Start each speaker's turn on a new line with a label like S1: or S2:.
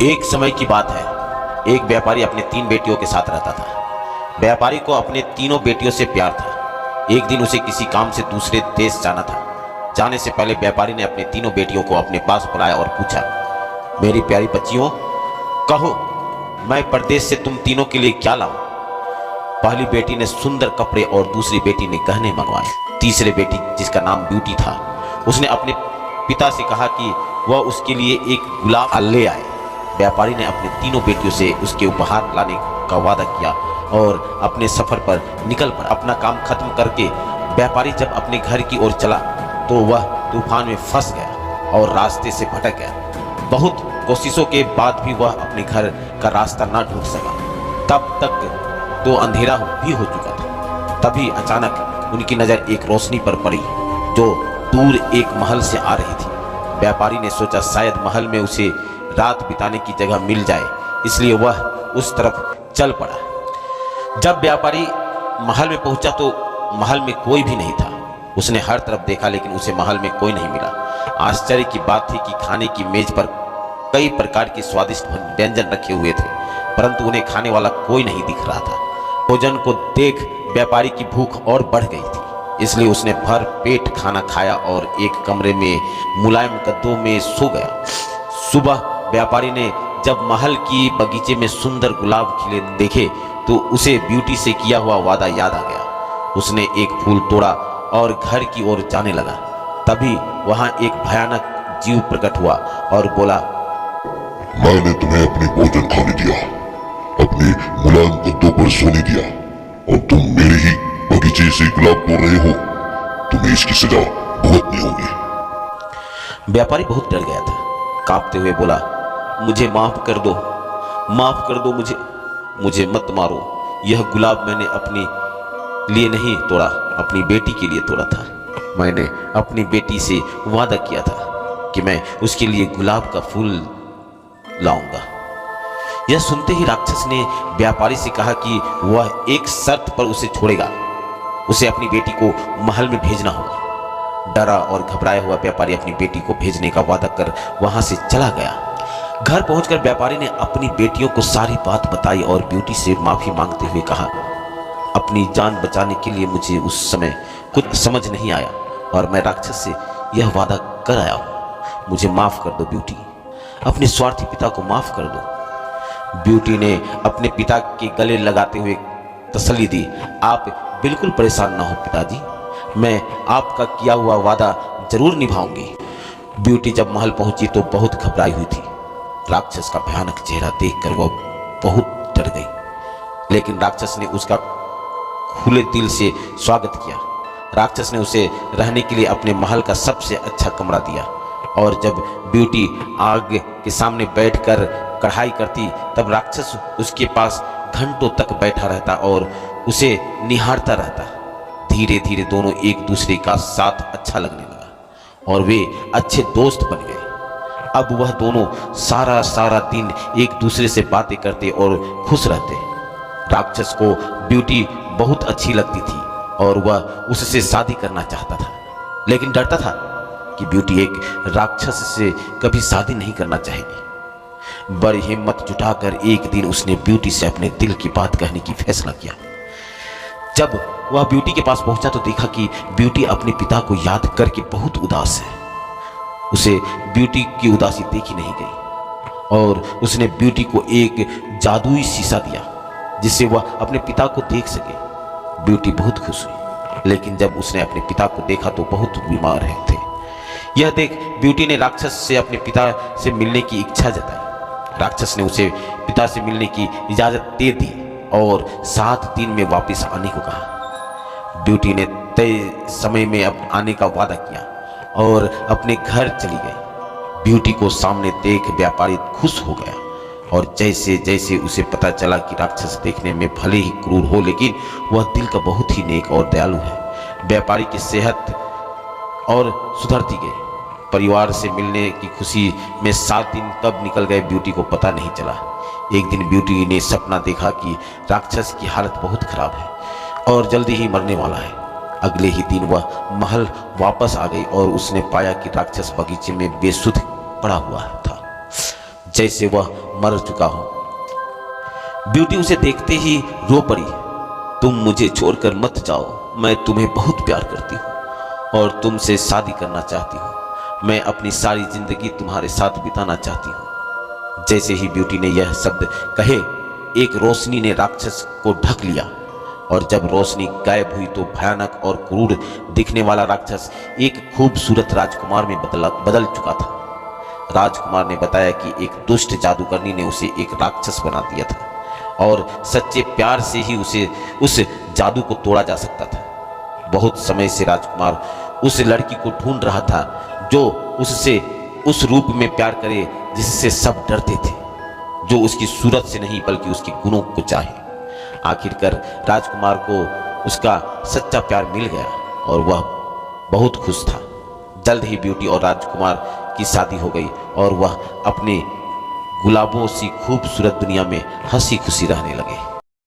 S1: एक समय की बात है, एक व्यापारी अपने 3 बेटियों के साथ रहता था। व्यापारी को अपने तीनों बेटियों से प्यार था। एक दिन उसे किसी काम से दूसरे देश जाना था। जाने से पहले व्यापारी ने अपने तीनों बेटियों को अपने पास बुलाया और पूछा, मेरी प्यारी बच्चियों, कहो मैं परदेश से तुम तीनों के लिए क्या लाऊं? पहली बेटी ने सुंदर कपड़े और दूसरी बेटी ने गहने मंगवाए। तीसरी बेटी, जिसका नाम ब्यूटी था, उसने अपने पिता से कहा कि वह उसके लिए एक गुलाब ले आए। व्यापारी ने अपनी तीनों बेटियों से उसके उपहार लाने का वादा किया और अपने सफर पर निकल पड़ा। अपना काम खत्म करके व्यापारी जब अपने घर की ओर चला तो वह तूफान में फंस गया और रास्ते से भटक गया। बहुत कोशिशों के बाद भी वह अपने घर का रास्ता न ढूंढ सका। तब तक तो अंधेरा भी हो चुका था। तभी अचानक उनकी नजर एक रोशनी पर पड़ी जो दूर एक महल से आ रही थी। व्यापारी ने सोचा शायद महल में उसे रात बिताने की जगह मिल जाए, इसलिए वह उस तरफ चल पड़ा। जब व्यापारी महल में पहुंचा तो महल में कोई भी नहीं था। उसने हर तरफ देखा लेकिन उसे महल में कोई नहीं मिला। आश्चर्य की बात थी कि खाने की मेज पर कई प्रकार के स्वादिष्ट व्यंजन रखे हुए थे, परंतु उन्हें खाने वाला कोई नहीं दिख रहा था। भोजन को देख व्यापारी की भूख और बढ़ गई थी, इसलिए उसने भर पेट खाना खाया और एक कमरे में मुलायम गद्दों में सो गया। सुबह व्यापारी ने जब महल की बगीचे में सुंदर गुलाब खिले देखे तो उसे ब्यूटी से किया हुआ वादा याद आ गया। उसने एक फूल तोड़ा और घर की ओर जाने लगा। तभी वहां एक भयानक जीव प्रकट हुआ और बोला,
S2: मैंने तुम्हें अपनी भोजन खाने दिया, अपने मुलायम गद्दों पर सोने दिया और तुम मेरे ही बगीचे से गुलाब तोड़ रहे हो। तुम्हें इसकी सजा भुगतनी होगी।
S1: व्यापारी बहुत डर गया था। कांपते हुए बोला, मुझे माफ कर दो, माफ कर दो, मुझे मत मारो। यह गुलाब मैंने अपने लिए नहीं तोड़ा, अपनी बेटी के लिए तोड़ा था। मैंने अपनी बेटी से वादा किया था कि मैं उसके लिए गुलाब का फूल लाऊंगा। यह सुनते ही राक्षस ने व्यापारी से कहा कि वह एक शर्त पर उसे छोड़ेगा। उसे अपनी बेटी को महल में भेजना होगा। डरा और घबराया हुआ व्यापारी अपनी बेटी को भेजने का वादा कर वहां से चला गया। घर पहुंचकर व्यापारी ने अपनी बेटियों को सारी बात बताई और ब्यूटी से माफी मांगते हुए कहा, अपनी जान बचाने के लिए मुझे उस समय कुछ समझ नहीं आया और मैं राक्षस से यह वादा कर आया हूं। मुझे माफ कर दो ब्यूटी, अपने स्वार्थी पिता को माफ कर दो। ब्यूटी ने अपने पिता के गले लगाते हुए तसल्ली दी, आप बिल्कुल परेशान ना हो पिताजी, मैं आपका किया हुआ वादा जरूर निभाऊंगी। ब्यूटी जब महल पहुंची तो बहुत घबराई हुई थी। राक्षस का भयानक चेहरा देखकर वह बहुत डर गई, लेकिन राक्षस ने उसका खुले दिल से स्वागत किया। राक्षस ने उसे रहने के लिए अपने महल का सबसे अच्छा कमरा दिया और जब ब्यूटी आग के सामने बैठकर कढ़ाई करती तब राक्षस उसके पास घंटों तक बैठा रहता और उसे निहारता रहता। धीरे धीरे दोनों एक दूसरे का साथ अच्छा लगने लगा और वे अच्छे दोस्त बन गए। अब वह दोनों सारा दिन एक दूसरे से बातें करते और खुश रहते। राक्षस को ब्यूटी बहुत अच्छी लगती थी और वह उससे शादी करना चाहता था, लेकिन डरता था कि ब्यूटी एक राक्षस से कभी शादी नहीं करना चाहेगी। बड़ी हिम्मत जुटाकर एक दिन उसने ब्यूटी से अपने दिल की बात कहने की फैसला किया। जब वह ब्यूटी के पास पहुंचा तो देखा कि ब्यूटी अपने पिता को याद करके बहुत उदास है। उसे ब्यूटी की उदासी देखी नहीं गई और उसने ब्यूटी को एक जादुई शीशा दिया जिससे वह अपने पिता को देख सके। ब्यूटी बहुत खुश हुई, लेकिन जब उसने अपने पिता को देखा तो बहुत बीमार थे। यह देख ब्यूटी ने राक्षस से अपने पिता से मिलने की इच्छा जताई। राक्षस ने उसे पिता से मिलने की इजाजत दे दी और 7 दिन में वापस आने को कहा। ब्यूटी ने तय समय में अब आने का वादा किया और अपने घर चली गई। ब्यूटी को सामने देख व्यापारी खुश हो गया और जैसे जैसे उसे पता चला कि राक्षस देखने में भले ही क्रूर हो लेकिन वह दिल का बहुत ही नेक और दयालु है, व्यापारी की सेहत और सुधरती गई। परिवार से मिलने की खुशी में 7 दिन कब निकल गए ब्यूटी को पता नहीं चला। एक दिन ब्यूटी ने सपना देखा कि राक्षस की हालत बहुत खराब है और जल्दी ही मरने वाला है। अगले ही दिन वह महल वापस आ गई और उसने पाया कि राक्षस बगीचे में बेसुध पड़ा हुआ था। जैसे वह मर चुका हूं। ब्यूटी उसे देखते ही रो पड़ी। तुम मुझे छोड़कर मत जाओ, मैं तुम्हें बहुत प्यार करती हूँ और तुमसे शादी करना चाहती हूँ। मैं अपनी सारी जिंदगी तुम्हारे साथ बिताना चाहती हूँ। जैसे ही ब्यूटी ने यह शब्द कहे, एक रोशनी ने राक्षस को ढक लिया और जब रोशनी गायब हुई तो भयानक और क्रूर दिखने वाला राक्षस एक खूबसूरत राजकुमार में बदल चुका था। राजकुमार ने बताया कि एक दुष्ट जादूगरनी ने उसे एक राक्षस बना दिया था और सच्चे प्यार से ही उसे उस जादू को तोड़ा जा सकता था। बहुत समय से राजकुमार उस लड़की को ढूंढ रहा था जो उससे उस रूप में प्यार करे जिससे सब डरते थे, जो उसकी सूरत से नहीं बल्कि उसके गुणों को चाहे। आखिरकार राजकुमार को उसका सच्चा प्यार मिल गया और वह बहुत खुश था। जल्द ही ब्यूटी और राजकुमार की शादी हो गई और वह अपने गुलाबों सी खूबसूरत दुनिया में हंसी खुशी रहने लगा।